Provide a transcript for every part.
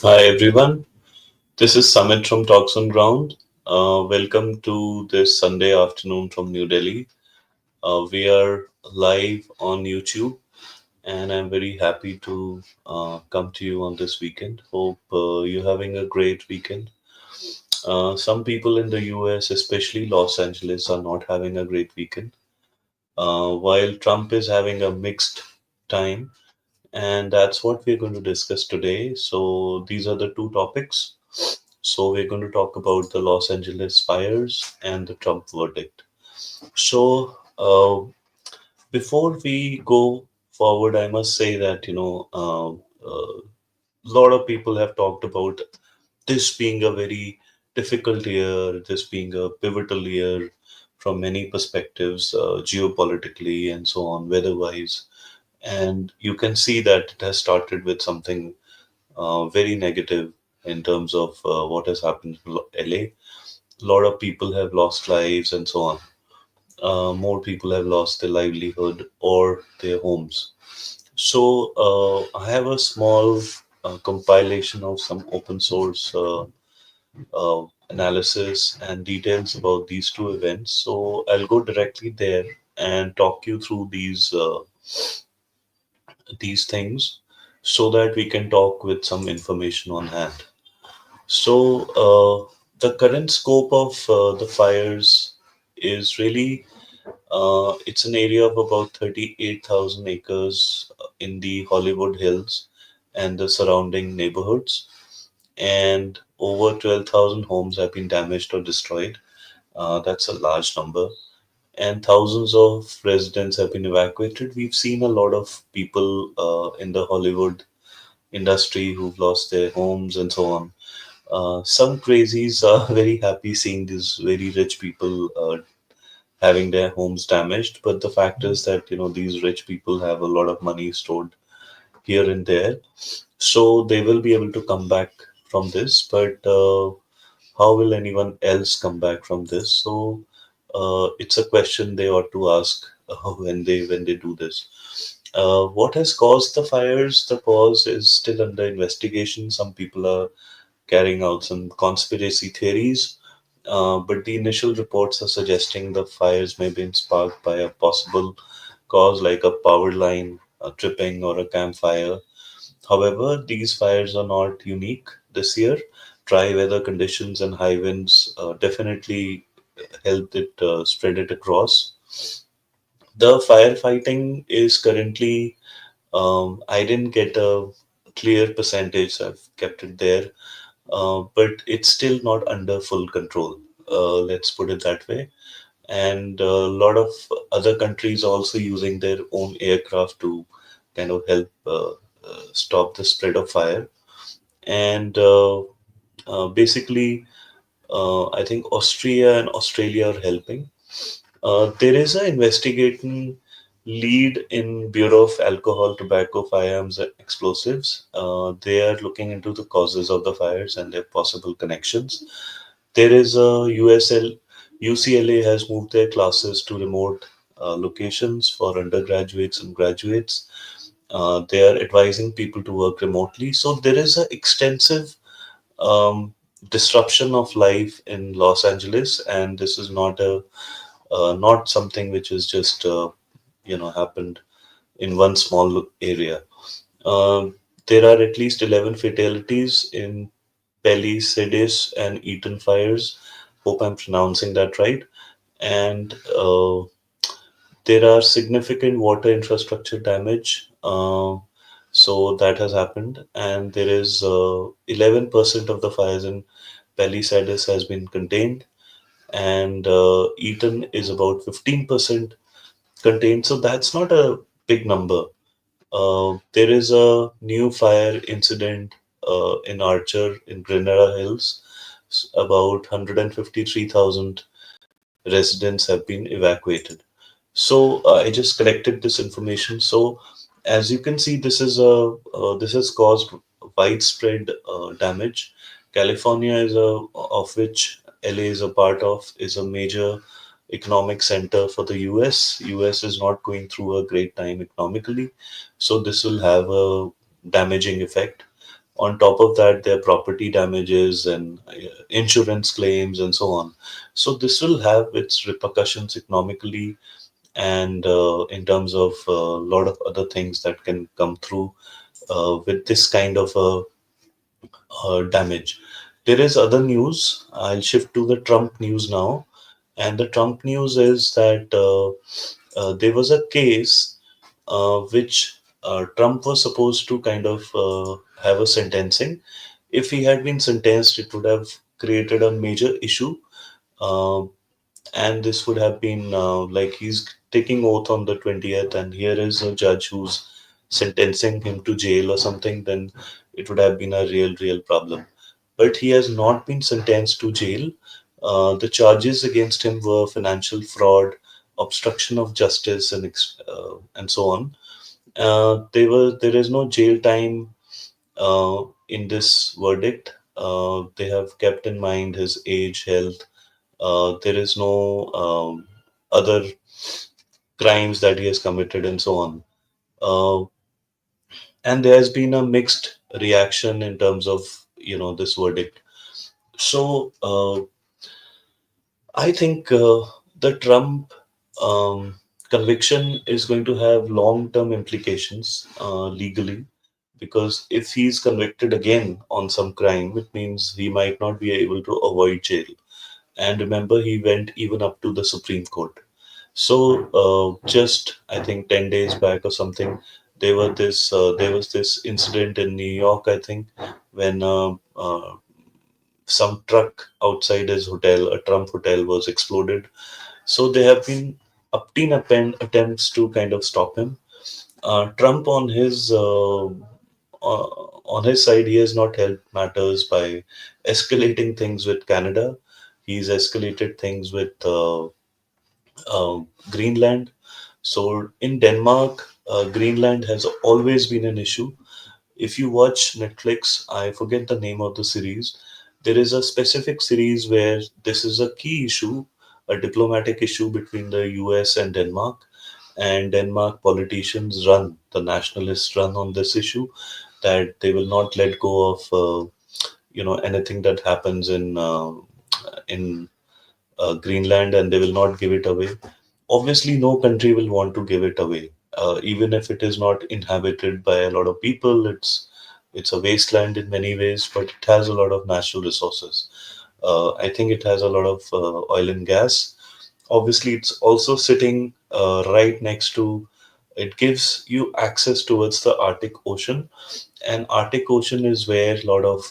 Hi everyone, this is Samit from TalksonGround. Welcome to this Sunday afternoon from New Delhi. We are live on YouTube, and I'm very happy to come to you on this weekend. Hope you're having a great weekend. Some people in the US, especially Los Angeles, are not having a great weekend, while Trump is having a mixed time, and that's what we're going to discuss today. So, these are the two topics. So, we're going to talk about the Los Angeles fires and the Trump verdict. So, before we go forward, I must say that, a lot of people have talked about this being a very difficult year, this being a pivotal year from many perspectives, geopolitically and so on, weather wise. And you can see that it has started with something very negative in terms of what has happened in LA. A lot of people have lost lives and so on. More people have lost their livelihood or their homes. So I have a small compilation of some open source analysis and details about these two events. So I'll go directly there and talk you through these things so that we can talk with some information on hand. So, the current scope of the fires is really it's an area of about 38,000 acres in the Hollywood Hills and the surrounding neighborhoods, and over 12,000 homes have been damaged or destroyed. That's a large number, and thousands of residents have been evacuated. We've seen a lot of people in the Hollywood industry who've lost their homes and so on. Some crazies are very happy seeing these very rich people having their homes damaged, but the fact is that these rich people have a lot of money stored here and there, so they will be able to come back from this. But how will anyone else come back from this? So it's a question they ought to ask when they do this. What has caused the fires? The cause is still under investigation. Some people are carrying out some conspiracy theories, but the initial reports are suggesting the fires may have been sparked by a possible cause like a power line, a tripping, or a campfire. However, these fires are not unique this year. Dry weather conditions and high winds definitely helped it spread it across. The firefighting is currently, I didn't get a clear percentage, so I've kept it there, but it's still not under full control. Let's put it that way. And a lot of other countries are also using their own aircraft to kind of help stop the spread of fire. And basically, I think Austria and Australia are helping. There is an investigating lead in Bureau of Alcohol, Tobacco, Firearms, and Explosives. They are looking into the causes of the fires and their possible connections. There is a UCLA has moved their classes to remote locations for undergraduates and graduates. They are advising people to work remotely. So there is an extensive um, disruption of life in Los Angeles, and this is not something which is just happened in one small area. There are at least 11 fatalities in Palisades and Eaton fires. Hope I'm pronouncing that right. And there are significant water infrastructure damage. So that has happened, and there is 11% of the fires in Palisades has been contained, and Eaton is about 15% contained. So that's not a big number. There is a new fire incident in Archer in Granada Hills. About 153,000 residents have been evacuated. So I just collected this information. So as you can see, this has caused widespread damage. California is a of which LA is a part of, is a major economic center for the US. US is not going through a great time economically, so this will have a damaging effect. On top of that, there are property damages and insurance claims and so on. So this will have its repercussions economically and in terms of a lot of other things that can come through with this kind of damage. There is other news. I'll shift to the Trump news now. And the Trump news is that there was a case which Trump was supposed to kind of have a sentencing. If he had been sentenced, it would have created a major issue. Uh, and this would have been like he's taking oath on the 20th, and here is a judge who's sentencing him to jail or something, then it would have been a real problem. But he has not been sentenced to jail. The charges against him were financial fraud, obstruction of justice, and so on. There is no jail time in this verdict. They have kept in mind his age, health. There is no other crimes that he has committed, and so on. Uh, and there has been a mixed reaction in terms of this verdict. So I think the Trump um, conviction is going to have long-term implications legally, because if he's convicted again on some crime, it means he might not be able to avoid jail. And remember, he went even up to the Supreme Court. So just I think 10 days back or something, there was this incident in New York, I think, when some truck outside his hotel, a Trump hotel, was exploded. So there have been attempts to kind of stop him. Trump on his side, he has not helped matters by escalating things with Canada. He's escalated things with Greenland. So in Denmark, Greenland has always been an issue. If you watch Netflix, I forget the name of the series. There is a specific series where this is a key issue, a diplomatic issue between the US and Denmark. And Denmark politicians run, the nationalists run on this issue, that they will not let go of anything that happens in Greenland, and they will not give it away. Obviously, no country will want to give it away, even if it is not inhabited by a lot of people. It's a wasteland in many ways, but it has a lot of natural resources. I think it has a lot of oil and gas. Obviously, it's also sitting right next to. It gives you access towards the Arctic Ocean, and Arctic Ocean is where a lot of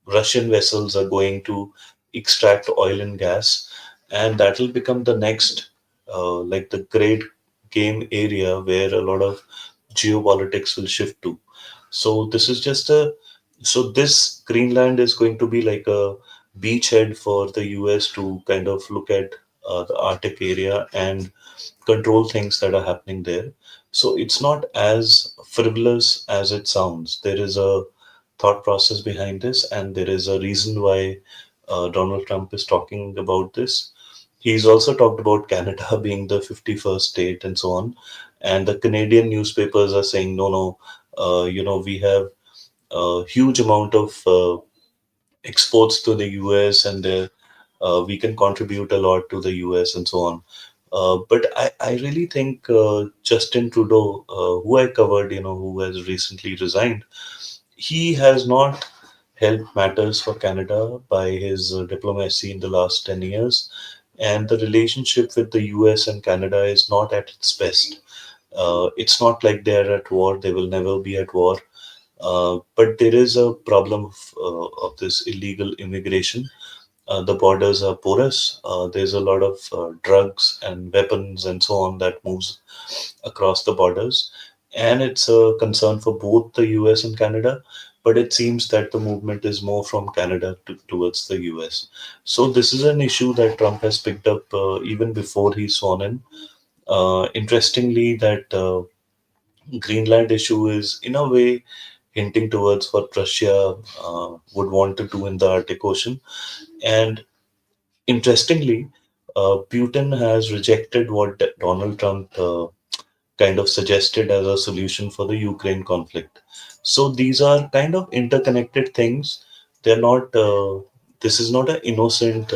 Russian vessels are going to extract oil and gas, and that will become the next, like the great game area where a lot of geopolitics will shift to. So this is just a, so this Greenland is going to be like a beachhead for the US to kind of look at the Arctic area and control things that are happening there. So it's not as frivolous as it sounds. There is a thought process behind this, and there is a reason why Donald Trump is talking about this. He's also talked about Canada being the 51st state and so on. And the Canadian newspapers are saying, no, no, we have a huge amount of exports to the US, and we can contribute a lot to the US and so on. But I really think Justin Trudeau, who I covered, who has recently resigned, he has not helped matters for Canada by his diplomacy in the last 10 years. And the relationship with the US and Canada is not at its best. It's not like they're at war, they will never be at war. But there is a problem of this illegal immigration. The borders are porous. There's a lot of drugs and weapons and so on that moves across the borders, and it's a concern for both the US and Canada. But it seems that the movement is more from Canada towards the US. So this is an issue that Trump has picked up even before he's sworn in. Interestingly, that Greenland issue is in a way hinting towards what Russia would want to do in the Arctic Ocean. And interestingly, Putin has rejected what Donald Trump kind of suggested as a solution for the Ukraine conflict. So these are kind of interconnected things. They're not. This is not an innocent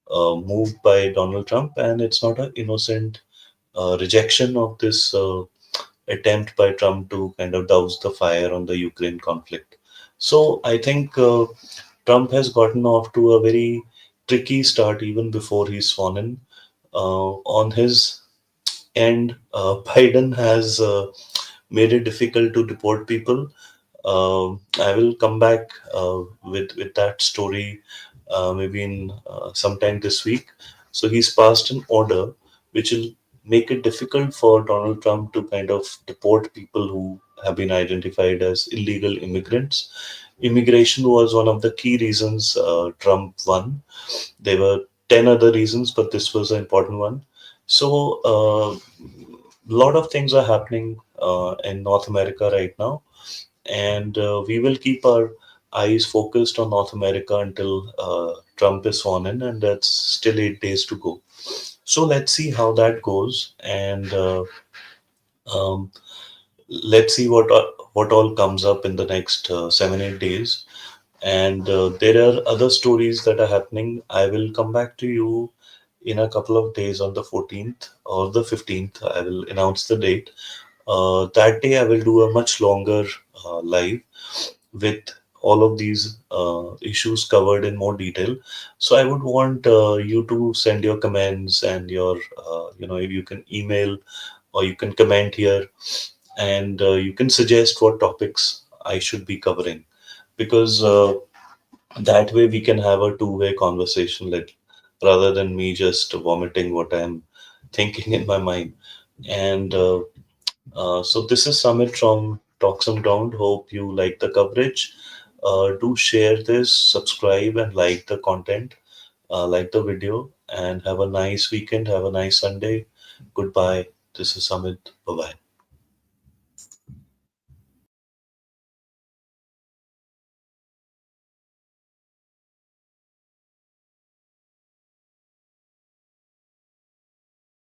move by Donald Trump, and it's not an innocent rejection of this attempt by Trump to kind of douse the fire on the Ukraine conflict. So I think Trump has gotten off to a very tricky start even before he's sworn in. On his end, Biden has made it difficult to deport people. I will come back with that story maybe in sometime this week. So he's passed an order which will make it difficult for Donald Trump to kind of deport people who have been identified as illegal immigrants. Immigration was one of the key reasons Trump won. There were 10 other reasons, but this was an important one. So, a lot of things are happening in North America right now, and we will keep our eyes focused on North America until Trump is sworn in, and that's still 8 days to go. So, let's see how that goes, and um, let's see what all comes up in the next 7 8 days. And there are other stories that are happening. I will come back to you in a couple of days on the 14th or the 15th. I will announce the date. That day, I will do a much longer live with all of these issues covered in more detail. So I would want you to send your comments and your, if you can email or you can comment here, and you can suggest what topics I should be covering, because that way we can have a two-way conversation, like rather than me just vomiting what I'm thinking in my mind. And so this is Summit from TalksonGround. Hope you like the coverage. Do share this, subscribe, and like the content, like the video, and have a nice weekend. Have a nice Sunday. Goodbye. This is Summit. Bye bye.